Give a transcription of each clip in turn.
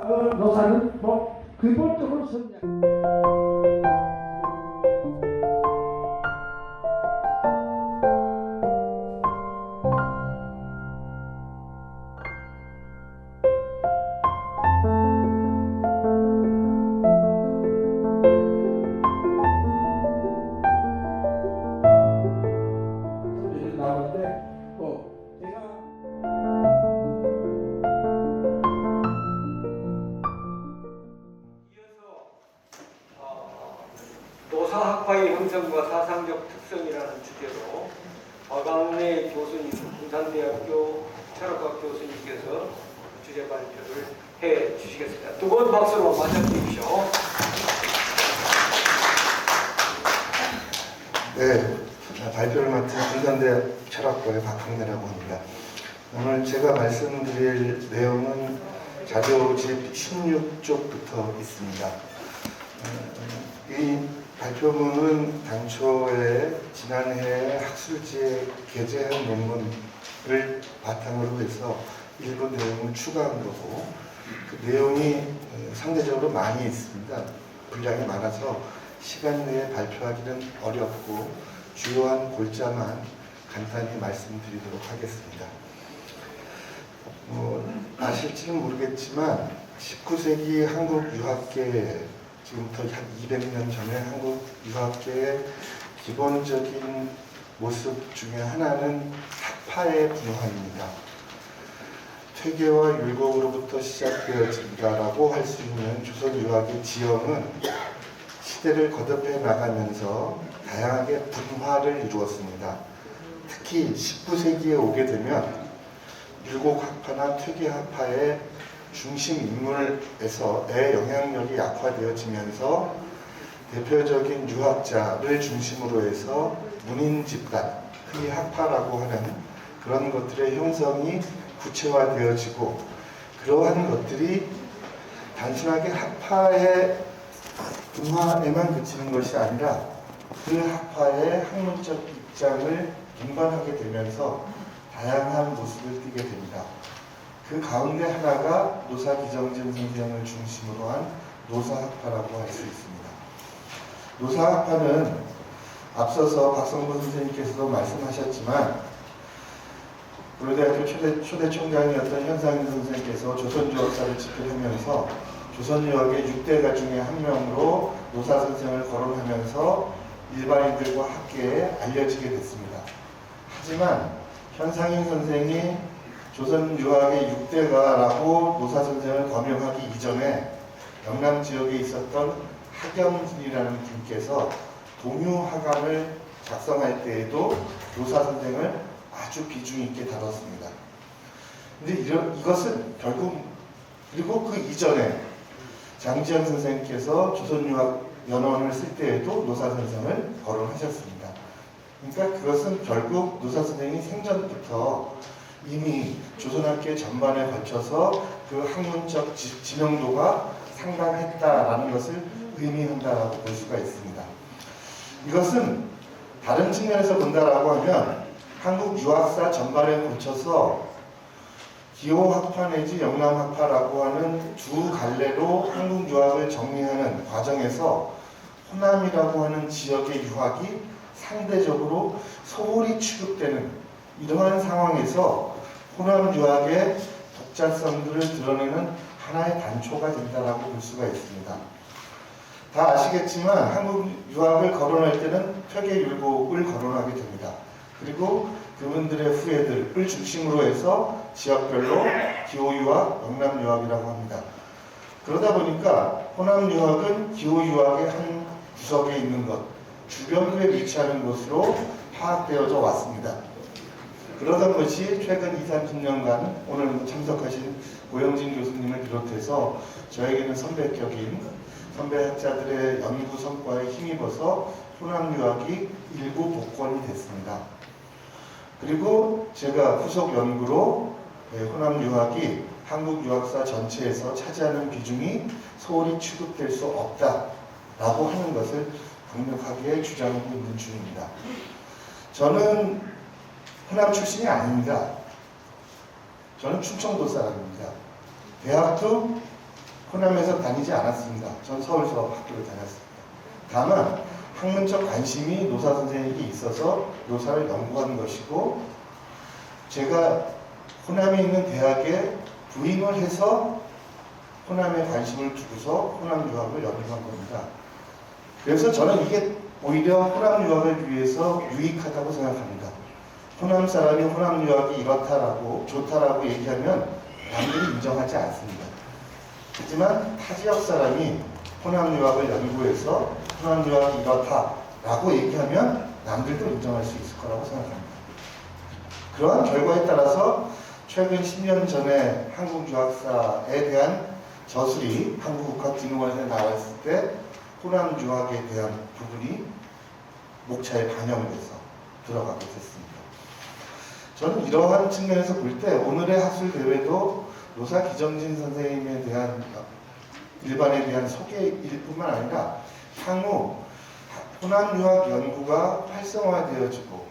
노사는 뭐 근본적으로 성장. 나오는데 또 제가 노사학파의 형성과 사상적 특성이라는 주제로 박광래 교수님, 군산대학교 철학과 교수님께서 주제 발표를 해 주시겠습니다. 두 번 박수로 맞아주십시오. 네, 발표를 맡은 군산대학 철학과의 박광래라고 합니다. 오늘 제가 말씀드릴 내용은 자료집 16쪽부터 있습니다. 이 발표문은 당초에 지난해 학술지에 게재한 논문을 바탕으로 해서 일부 내용을 추가한 거고, 그 내용이 상대적으로 많이 있습니다. 분량이 많아서 시간 내에 발표하기는 어렵고 주요한 골자만 간단히 말씀드리도록 하겠습니다. 아실지는 모르겠지만 19세기 한국 유학계, 지금부터 한 200년 전에 한국 유학계의 기본적인 모습 중에 하나는 학파의 분화입니다. 퇴계와 율곡으로부터 시작되어진다라고 할 수 있는 조선 유학의 지형은 시대를 거듭해 나가면서 다양하게 분화를 이루었습니다. 특히 19세기에 오게 되면 율곡학파나 퇴계학파의 중심 인물에서의 영향력이 약화되어지면서 대표적인 유학자를 중심으로 해서 문인 집단, 흔히 학파라고 하는 그런 것들의 형성이 구체화되어지고, 그러한 것들이 단순하게 학파의 분화에만 그치는 것이 아니라 그 학파의 학문적 입장을 인반하게 되면서 다양한 모습을 띠게 됩니다. 그 가운데 하나가 노사 기정진 선생을 중심으로 한 노사학파라고 할 수 있습니다. 노사학파는 앞서서 박성근 선생님께서도 말씀하셨지만, 고려대학교 초대 총장이었던 현상인 선생님께서 조선유학사를 집필하면서 조선유학의 6대가 중에 한 명으로 노사 선생을 거론하면서 일반인들과 학계에 알려지게 됐습니다. 하지만 현상인 선생이 조선 유학의 6대가라고 노사 선생을 거명하기 이전에 영남 지역에 있었던 하경진이라는 분께서 동유하감을 작성할 때에도 노사 선생을 아주 비중 있게 다뤘습니다. 근데 이것은 결국, 그리고 그 이전에 장지현 선생께서 조선 유학 연원을 쓸 때에도 노사 선생을 거론하셨습니다. 그러니까 그것은 결국 노사 선생이 생전부터 이미 조선학계 전반에 걸쳐서 그 학문적 지명도가 상당했다라는 것을 의미한다라고 볼 수가 있습니다. 이것은 다른 측면에서 본다라고 하면 한국 유학사 전반에 걸쳐서 기호학파 내지 영남학파라고 하는 두 갈래로 한국 유학을 정리하는 과정에서 호남이라고 하는 지역의 유학이 상대적으로 소홀히 취급되는 이러한 상황에서 호남 유학의 독자성들을 드러내는 하나의 단초가 된다라고 볼 수가 있습니다. 다 아시겠지만 한국 유학을 거론할 때는 퇴계율곡을 거론하게 됩니다. 그리고 그분들의 후예들을 중심으로 해서 지역별로 기호유학, 영남유학이라고 합니다. 그러다 보니까 호남유학은 기호유학의 한 구석에 있는 것, 주변부에 위치하는 것으로 파악되어져 왔습니다. 그러던 것이 최근 20-30년간 오늘 참석하신 고영진 교수님을 비롯해서 저에게는 선배격인 선배 학자들의 연구 성과에 힘입어서 호남유학이 일부 복권이 됐습니다. 그리고 제가 후속 연구로 호남유학이 한국 유학사 전체에서 차지하는 비중이 소홀히 취급될 수 없다라고 하는 것을 강력하게 주장하고 있는 중입니다. 저는 호남 출신이 아닙니다. 저는 충청도 사람입니다. 대학도 호남에서 다니지 않았습니다. 전 서울서 학교를 다녔습니다. 다만 학문적 관심이 노사 선생에게 있어서 노사를 연구한 것이고, 제가 호남에 있는 대학에 부임을 해서 호남에 관심을 두고서 호남 유학을 연구한 겁니다. 그래서 저는 이게 오히려 호남 유학을 위해서 유익하다고 생각합니다. 호남 사람이 호남 유학이 이렇다라고 좋다라고 얘기하면 남들이 인정하지 않습니다. 하지만 타 지역 사람이 호남 유학을 연구해서 호남 유학이 이렇다라고 얘기하면 남들도 인정할 수 있을 거라고 생각합니다. 그러한 결과에 따라서 최근 10년 전에 한국 유학사에 대한 저술이 한국국학진흥원에서 나왔을 때 호남 유학에 대한 부분이 목차에 반영이 돼서 들어가게 됐습니다. 저는 이러한 측면에서 볼 때 오늘의 학술 대회도 노사 기정진 선생님에 대한 일반에 대한 소개일 뿐만 아니라 향후 호남 유학 연구가 활성화되어지고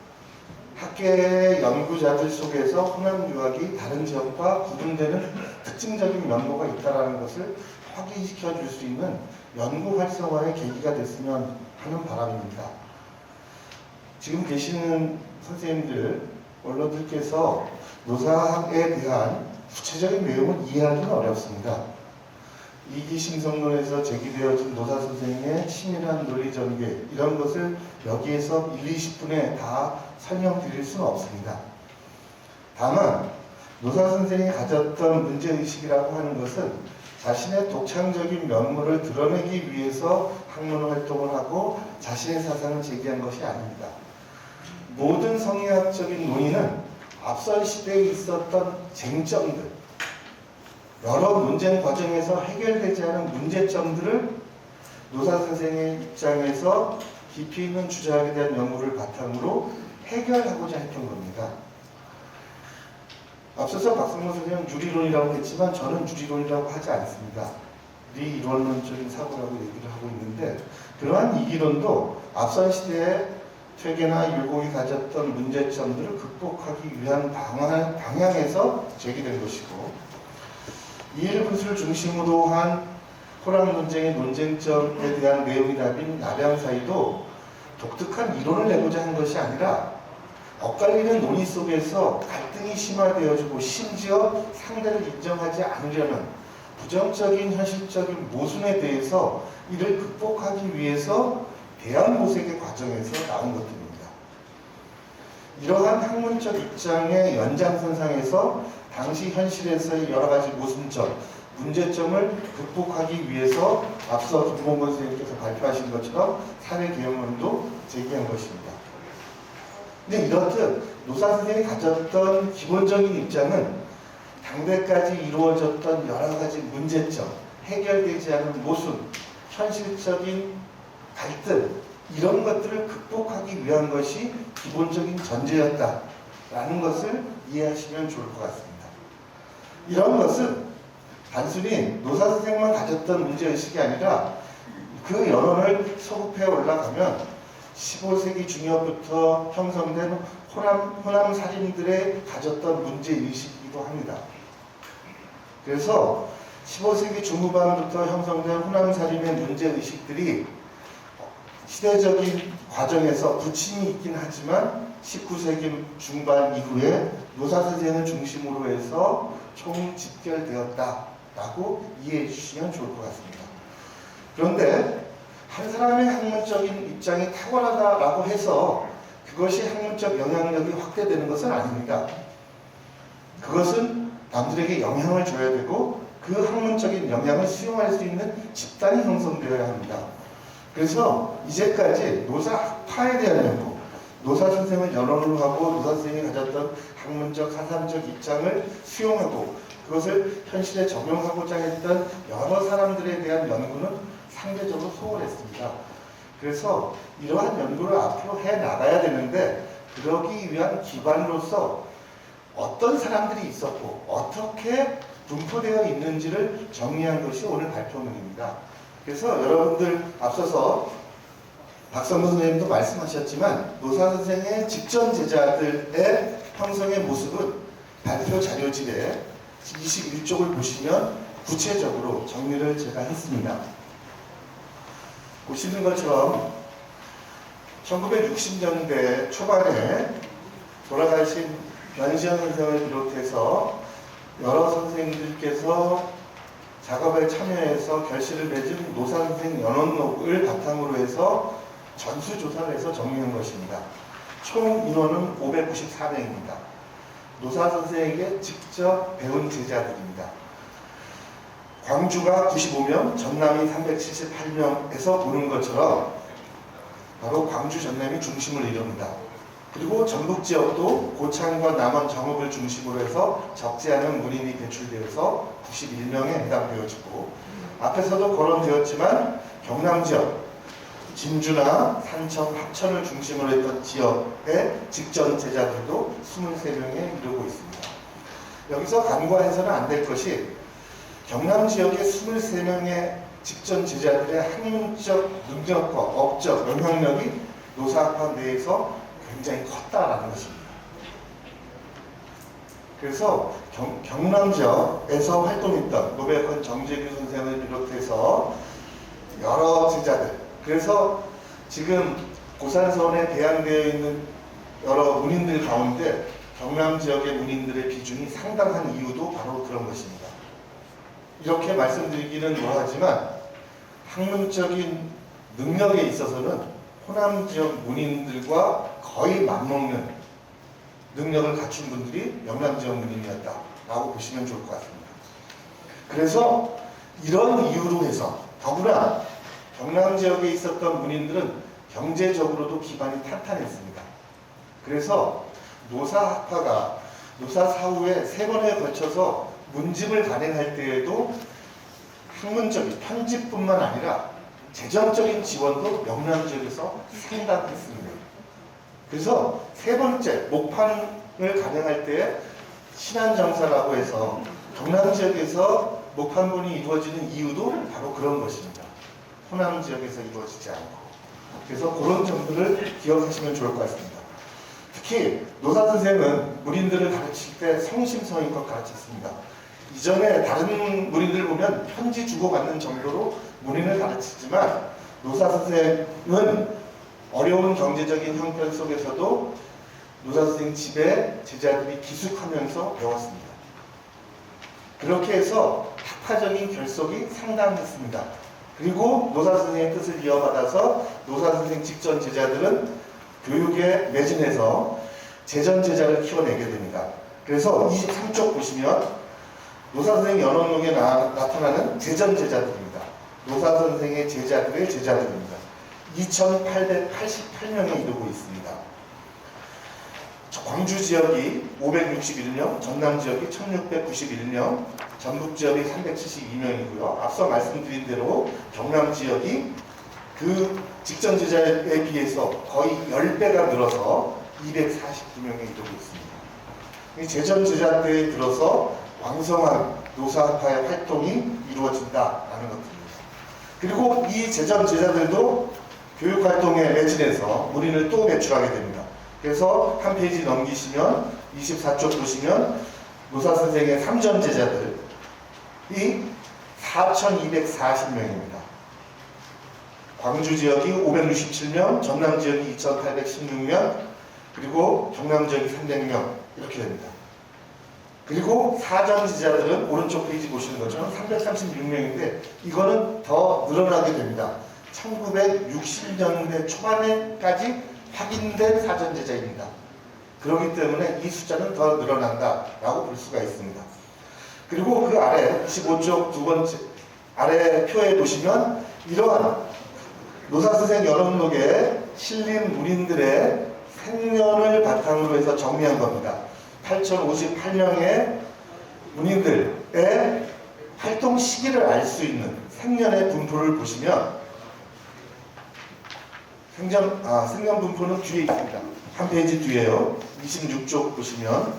학계 연구자들 속에서 호남 유학이 다른 지역과 구분되는 특징적인 면모가 있다는 것을 확인시켜 줄 수 있는 연구 활성화의 계기가 됐으면 하는 바람입니다. 지금 계시는 선생님들, 원로들께서 노사학에 대한 구체적인 내용을 이해하기는 어렵습니다. 이기심성론에서 제기되어진 노사 선생의 치밀한 논리 전개, 이런 것을 여기에서 1, 20분에 다 설명드릴 수는 없습니다. 다만 노사 선생이 가졌던 문제의식이라고 하는 것은 자신의 독창적인 면모를 드러내기 위해서 학문 활동을 하고 자신의 사상을 제기한 것이 아닙니다. 모든 성리학적인 논의는 앞선 시대에 있었던 쟁점들, 여러 논쟁 과정에서 해결되지 않은 문제점들을 노사 선생의 입장에서 깊이 있는 주장에 대한 연구를 바탕으로 해결하고자 했던 겁니다. 앞서서 박성모 선생은 유리론이라고 했지만 저는 유리론이라고 하지 않습니다. 리이론론적인 사고라고 얘기를 하고 있는데, 그러한 이기론도 앞선 시대에 퇴계나 율곡이 가졌던 문제점들을 극복하기 위한 방향에서 제기된 것이고, 이일굿을 중심으로 한 호남 논쟁의 논쟁점에 대한 내용이 답인 나량사이도 독특한 이론을 내고자 한 것이 아니라 엇갈리는 논의 속에서 갈등이 심화되어지고 심지어 상대를 인정하지 않으려는 부정적인 현실적인 모순에 대해서 이를 극복하기 위해서 대안 모색의 과정에서 나온 것들입니다. 이러한 학문적 입장의 연장선상에서 당시 현실에서의 여러 가지 모순점, 문제점을 극복하기 위해서 앞서 김봉건 선생님께서 발표하신 것처럼 사회 개혁론도 제기한 것입니다. 근데 이렇듯 노사 선생이 가졌던 기본적인 입장은 당대까지 이루어졌던 여러 가지 문제점, 해결되지 않은 모순, 현실적인 갈등, 이런 것들을 극복하기 위한 것이 기본적인 전제였다라는 것을 이해하시면 좋을 것 같습니다. 이런 것은 단순히 노사 선생만 가졌던 문제의식이 아니라 그 여론을 소급해 올라가면 15세기 중엽부터 형성된 호남 살인들의 가졌던 문제의식이기도 합니다. 그래서 15세기 중후반부터 형성된 호남 살인의 문제의식들이 시대적인 과정에서 부침이 있긴 하지만 19세기 중반 이후에 노사 선생을 중심으로 해서 총집결되었다라고 이해해 주시면 좋을 것 같습니다. 그런데 한 사람의 학문적인 입장이 탁월하다라고 해서 그것이 학문적 영향력이 확대되는 것은 아닙니다. 그것은 남들에게 영향을 줘야 되고 그 학문적인 영향을 수용할 수 있는 집단이 형성되어야 합니다. 그래서 이제까지 노사학파에 대한 연구, 노사 선생을 여론으로 하고 노사 선생이 가졌던 학문적, 사상적 입장을 수용하고 그것을 현실에 적용하고자 했던 여러 사람들에 대한 연구는 상대적으로 소홀했습니다. 그래서 이러한 연구를 앞으로 해나가야 되는데 그러기 위한 기반으로서 어떤 사람들이 있었고 어떻게 분포되어 있는지를 정리한 것이 오늘 발표문입니다. 그래서 여러분들 앞서서 박성모 선생님도 말씀하셨지만 노사 선생의 직전 제자들의 형성의 모습은 발표 자료집에 21쪽을 보시면 구체적으로 정리를 제가 했습니다. 보시는 것처럼 1960년대 초반에 돌아가신 변시현 선생을 비롯해서 여러 선생님들께서 작업에 참여해서 결실을 맺은 노사선생 연원록을 바탕으로 해서 전수조사를 해서 정리한 것입니다. 총 인원은 594명입니다. 노사선생에게 직접 배운 제자들입니다. 광주가 95명, 전남이 378명에서 보는 것처럼 바로 광주, 전남이 중심을 이룹니다. 그리고 전북 지역도 고창과 남원, 정읍을 중심으로 해서 적지 않은 문인이 배출되어서 91명에 해당되어지고, 앞에서도 거론되었지만 경남 지역, 진주나 산청, 합천을 중심으로 했던 지역의 직전 제자들도 23명에 이르고 있습니다. 여기서 간과해서는 안 될 것이 경남 지역의 23명의 직전 제자들의 학문적 능력과 업적, 영향력이 노사학파 내에서 굉장히 컸다라는 것입니다. 그래서 경남 지역에서 활동했던 노백헌 정재규 선생을 비롯해서 여러 제자들, 그래서 지금 고산서원에 배양되어 있는 여러 문인들 가운데 경남 지역의 문인들의 비중이 상당한 이유도 바로 그런 것입니다. 이렇게 말씀드리기는 뭐하지만 학문적인 능력에 있어서는 호남 지역 문인들과 거의 맞먹는 능력을 갖춘 분들이 영남 지역 문인이었다라고 보시면 좋을 것 같습니다. 그래서 이런 이유로 해서 더구나 경남 지역에 있었던 문인들은 경제적으로도 기반이 탄탄했습니다. 그래서 노사학파가 노사 사후에 3번에 걸쳐서 문집을 단행할 때에도 학문적인 편집뿐만 아니라 재정적인 지원도 영남 지역에서 상당했습니다. 그래서 3번째 목판을 단행할 때 신안정사라고 해서 경남 지역에서 목판본이 이루어지는 이유도 바로 그런 것입니다. 호남 지역에서 이루어지지 않고. 그래서 그런 점들을 기억하시면 좋을 것 같습니다. 특히 노사 선생은 문인들을 가르칠 때 성심성의껏 가르쳤습니다. 이전에 다른 문인들 보면 편지 주고받는 정도로 문인을 가르치지만 노사 선생은 어려운 경제적인 형편 속에서도 노사 선생 집에 제자들이 기숙하면서 배웠습니다. 그렇게 해서 학파적인 결속이 상당했습니다. 그리고 노사 선생의 뜻을 이어받아서 노사 선생 직전 제자들은 교육에 매진해서 제전 제자를 키워내게 됩니다. 그래서 23쪽 보시면 노사 선생 연원록에 나타나는 제전 제자들입니다. 노사 선생의 제자들의 제자들입니다. 2,888명에 이르고 있습니다. 광주 지역이 561명, 전남 지역이 1,691명, 전북 지역이 372명이고요. 앞서 말씀드린 대로 경남 지역이 그 직전 제자에 비해서 거의 10배가 늘어서 249명에 이르고 있습니다. 제전 제자 때에 들어서 왕성한 노사학파의 활동이 이루어진다라는 것입니다. 그리고 이 제전 제자들도 교육활동에 매진해서 문인을 또 배출하게 됩니다. 그래서 한 페이지 넘기시면 24쪽 보시면 노사 선생의 3전 제자들이 4,240명입니다. 광주 지역이 567명, 전남 지역이 2,816명, 그리고 경남 지역이 300명 이렇게 됩니다. 그리고 사전 제자들은 오른쪽 페이지 보시는 것처럼 336명인데 이거는 더 늘어나게 됩니다. 1960년대 초반에까지 확인된 사전 제자입니다. 그렇기 때문에 이 숫자는 더 늘어난다라고 볼 수가 있습니다. 그리고 그 아래 25쪽 두 번째 아래 표에 보시면 이러한 노사선생 연원록에 실린 문인들의 생년을 바탕으로 해서 정리한 겁니다. 8,058명의 문인들의 활동 시기를 알 수 있는 생년의 분포를 보시면 생년 분포는 뒤에 있습니다. 한 페이지 뒤에요. 26쪽 보시면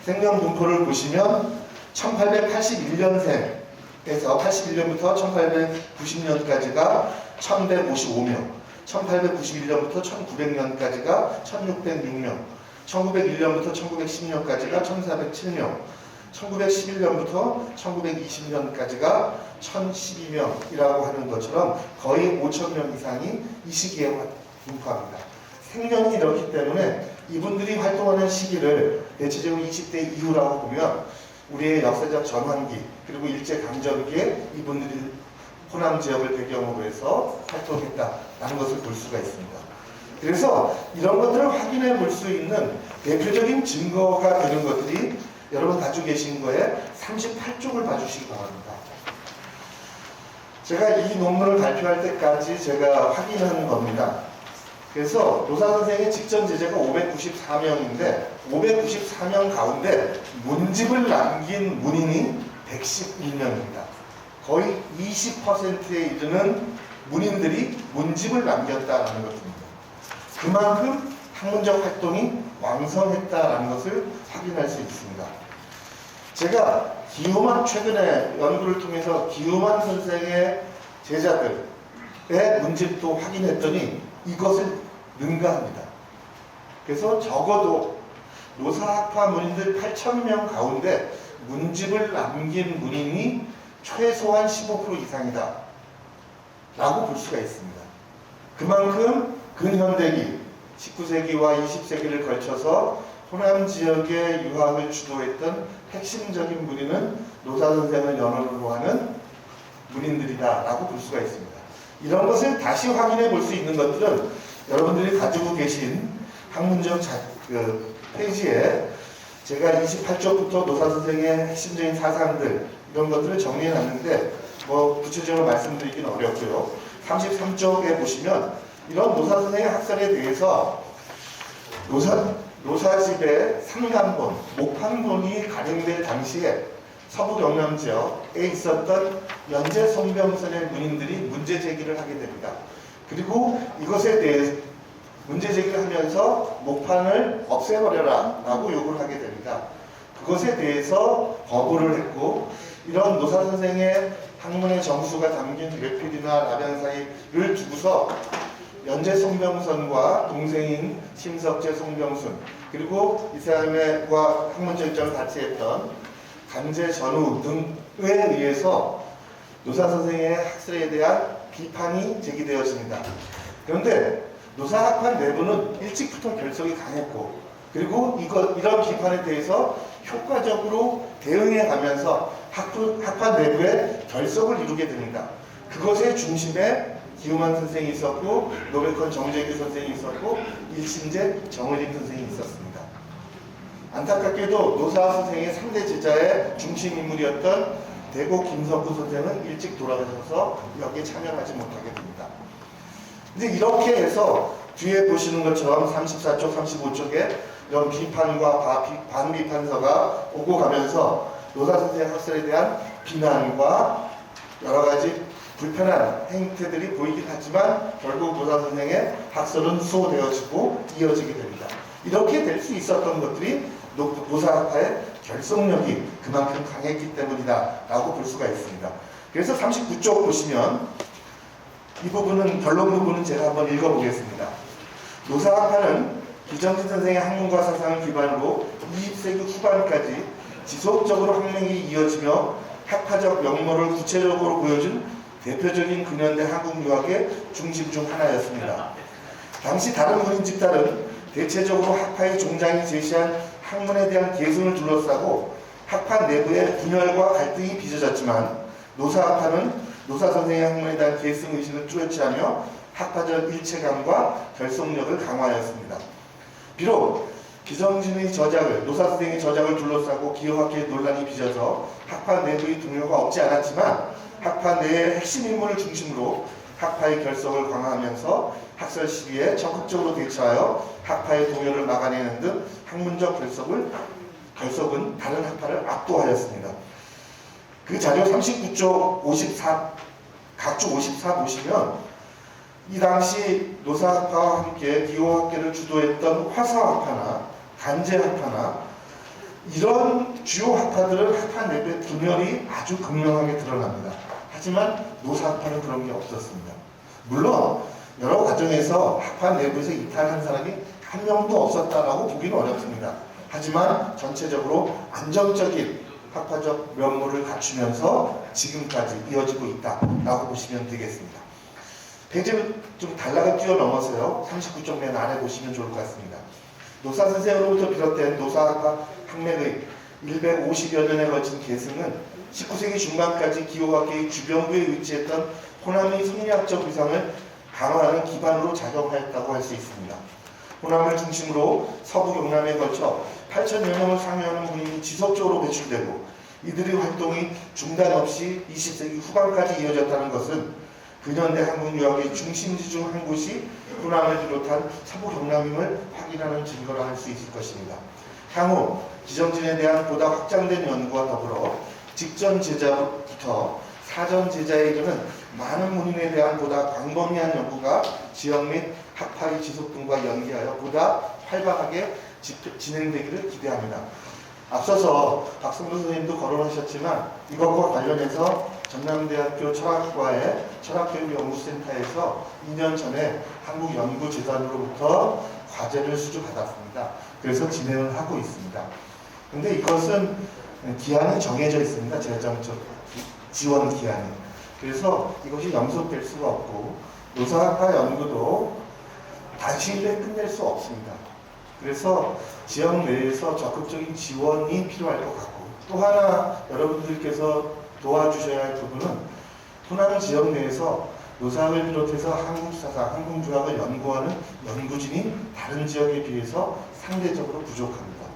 생년 분포를 보시면 1881년생에서 81년부터 1890년까지가 1155명, 1891년부터 1900년까지가 1606명, 1901년부터 1910년까지가 1407명, 1911년부터 1920년까지가 1012명이라고 하는 것처럼 거의 5,000명 이상이 이 시기에 분포합니다. 생년이 이렇기 때문에 이분들이 활동하는 시기를 대체적으로 20대 이후라고 보면 우리의 역사적 전환기 그리고 일제강점기에 이분들이 호남 지역을 배경으로 해서 활동했다라는 것을 볼 수가 있습니다. 그래서 이런 것들을 확인해 볼 수 있는 대표적인 증거가 되는 것들이 여러분 가지고 계신 거에 38쪽을 봐주시기 바랍니다. 제가 이 논문을 발표할 때까지 제가 확인한 겁니다. 그래서 노사 선생의 직전 제자가 594명인데 594명 가운데 문집을 남긴 문인이 111명입니다. 거의 20%에 이르는 문인들이 문집을 남겼다는 것입니다. 그만큼 학문적 활동이 왕성했다는 것을 확인할 수 있습니다. 제가 최근에 연구를 통해서 기후만 선생의 제자들의 문집도 확인했더니 이것을 능가합니다. 그래서 적어도 노사학파 문인들 8,000명 가운데 문집을 남긴 문인이 최소한 15% 이상이다 라고 볼 수가 있습니다. 그만큼 근현대기 19세기와 20세기를 걸쳐서 호남 지역의 유학을 주도했던 핵심적인 문인은 노사 선생을 연원으로 하는 문인들이다 라고 볼 수가 있습니다. 이런 것을 다시 확인해 볼 수 있는 것들은 여러분들이 가지고 계신 학문적 페이지에 제가 28쪽부터 노사 선생의 핵심적인 사상들 이런 것들을 정리해 놨는데 구체적으로 말씀드리기는 어렵고요. 33쪽에 보시면 이런 노사 선생의 학설에 대해서 노사집의 삼간본, 목판본이 가동될 당시에 서부 경남 지역에 있었던 연제 송병선의 문인들이 문제 제기를 하게 됩니다. 그리고 이것에 대해 문제 제기를 하면서 목판을 없애버려라 라고 요구를 하게 됩니다. 그것에 대해서 거부를 했고 이런 노사 선생의 학문의 정수가 담긴 외필이나 라변사이를 두고서 연제 송병선과 동생인 심석재 송병순 그리고 이 사람과 학문적 입장을 같이 했던 간제 전우 등에 의해서 노사 선생의 학설에 대한 비판이 제기되었습니다. 그런데 노사학파 내부는 일찍부터 결속이 강했고 그리고 이런 비판에 대해서 효과적으로 대응해 가면서 학파 내부에 결속을 이루게 됩니다. 그것의 중심에 기우만 선생이 있었고 노백헌 정재규 선생이 있었고 일신제 정의림 선생이 있었습니다. 안타깝게도 노사 선생의 3대 제자의 중심 인물이었던 대고 김석구 선생은 일찍 돌아가셔서 여기에 참여하지 못하게 됩니다. 근데 이렇게 해서 뒤에 보시는 것처럼 34쪽, 35쪽에 이런 비판과 반비판서가 오고 가면서 노사 선생의 학설에 대한 비난과 여러 가지 불편한 행태들이 보이긴 하지만 결국 노사 선생의 학설은 수호되어지고 이어지게 됩니다. 이렇게 될 수 있었던 것들이 노사학파의 결속력이 그만큼 강했기 때문이다 라고 볼 수가 있습니다. 그래서 39쪽 보시면 이 부분은 결론 부분은 제가 한번 읽어보겠습니다. 노사학파는 기정진 선생의 학문과 사상을 기반으로 20세기 후반까지 지속적으로 학명이 이어지며 학파적 면모를 구체적으로 보여준 대표적인 근현대 한국 유학의 중심 중 하나였습니다. 당시 다른 문인 집단은 대체적으로 학파의 종장이 제시한 학문에 대한 계승을 둘러싸고 학파 내부의 분열과 갈등이 빚어졌지만 노사학파는 노사 선생의 학문에 대한 계승 의식을 뚜렷이 하며 학파적 일체감과 결속력을 강화하였습니다. 비록 기정진의 저작을 노사 선생의 저작을 둘러싸고 기호학계의 논란이 빚어서 학파 내부의 동요가 없지 않았지만 학파 내의 핵심 인물을 중심으로 학파의 결속을 강화하면서 학설 시비에 적극적으로 대처하여 학파의 동요를 막아내는 등 학문적 결속은 다른 학파를 압도하였습니다. 그 자료 39쪽 54, 각쪽 54 보시면 이 당시 노사학파와 함께 기호학계를 주도했던 화사학파나 간제학파나 이런 주요 학파들은 학파 내부의 분열이 아주 극명하게 드러납니다. 하지만 노사학파는 그런 게 없었습니다. 물론 여러 과정에서 학파 내부에서 이탈한 사람이 한 명도 없었다라고 보기는 어렵습니다. 하지만 전체적으로 안정적인 학파적 면모를 갖추면서 지금까지 이어지고 있다라고 보시면 되겠습니다. 페이지를 좀 단락을 뛰어넘어서요. 39쪽 아래 보시면 좋을 것 같습니다. 노사 선생으로부터 비롯된 노사학파 학맥의 150여 년에 걸친 계승은 19세기 중반까지 기호학계의 주변부에 위치했던 호남의 성리학적 위상을 강화하는 기반으로 작용하였다고 할 수 있습니다. 호남을 중심으로 서부 경남에 걸쳐 8천여 명을 상회하는 문인이 지속적으로 배출되고 이들의 활동이 중단 없이 20세기 후반까지 이어졌다는 것은 근현대 한국 유학의 중심지 중 한 곳이 호남을 비롯한 서부 경남임을 확인하는 증거라 할 수 있을 것입니다. 향후 지정진에 대한 보다 확장된 연구와 더불어 직전 제자부터 사전 제자에 이르는 많은 문인에 대한 보다 광범위한 연구가 지역 및 학파의 지속 등과 연계하여 보다 활발하게 진행되기를 기대합니다. 앞서서 박성도 선생님도 거론하셨지만 이것과 관련해서 전남대학교 철학과의 철학교육연구센터에서 2년 전에 한국연구재단으로부터 과제를 수주받았습니다. 그래서 진행을 하고 있습니다. 근데 이것은 기한이 정해져 있습니다. 재정적 지원 기한이. 그래서 이것이 연속될 수가 없고 노사학파 연구도 단시일에 끝낼 수 없습니다. 그래서 지역 내에서 적극적인 지원이 필요할 것 같고 또 하나 여러분들께서 도와주셔야 할 부분은 호남 지역 내에서 노사학을 비롯해서 한국 사상, 한국 유학을 연구하는 연구진이 다른 지역에 비해서 상대적으로 부족합니다.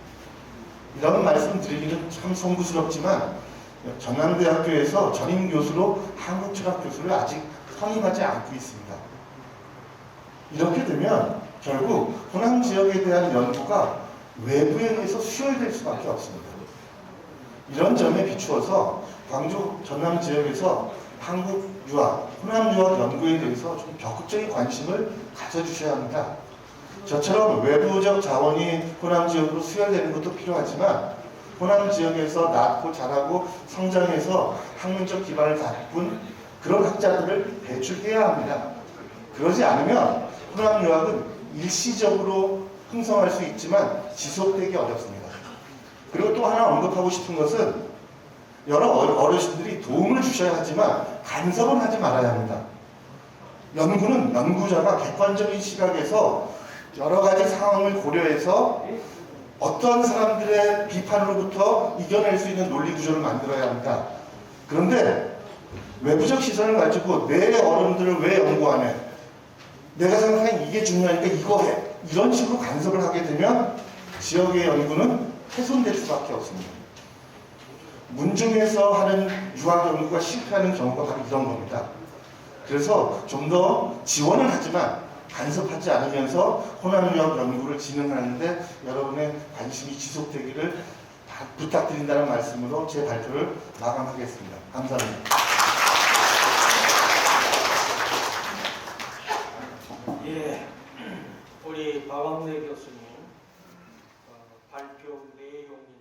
이런 말씀 드리기는 참 송구스럽지만 전남대학교에서 전임 교수로 한국 철학 교수를 아직 선임하지 않고 있습니다. 이렇게 되면 결국 호남 지역에 대한 연구가 외부에 의해서 수혈될 수밖에 없습니다. 이런 점에 비추어서 광주 전남 지역에서 한국 유학, 호남 유학 연구에 대해서 좀 적극적인 관심을 가져주셔야 합니다. 저처럼 외부적 자원이 호남 지역으로 수혈되는 것도 필요하지만 호남 지역에서 낳고 자라고 성장해서 학문적 기반을 갖춘 그런 학자들을 배출해야 합니다. 그러지 않으면 호남 유학은 일시적으로 흥성할 수 있지만 지속되기 어렵습니다. 그리고 또 하나 언급하고 싶은 것은 여러 어르신들이 도움을 주셔야 하지만 간섭은 하지 말아야 합니다. 연구는 연구자가 객관적인 시각에서 여러 가지 상황을 고려해서 어떤 사람들의 비판으로부터 이겨낼 수 있는 논리 구조를 만들어야 합니다. 그런데 외부적 시선을 가지고 내 어른들을 왜 연구 안 해? 내가 생각하는 이게 중요하니까 이거 해. 이런 식으로 간섭을 하게 되면 지역의 연구는 훼손될 수밖에 없습니다. 문중에서 하는 유학 연구가 실패하는 경우가 바로 이런 겁니다. 그래서 좀 더 지원을 하지만 간섭하지 않으면서 호남 유학 연구를 진행하는데 여러분의 관심이 지속되기를 부탁드린다는 말씀으로 제 발표를 마감하겠습니다. 감사합니다. 예, 우리 박왕래 교수님 발표 내용이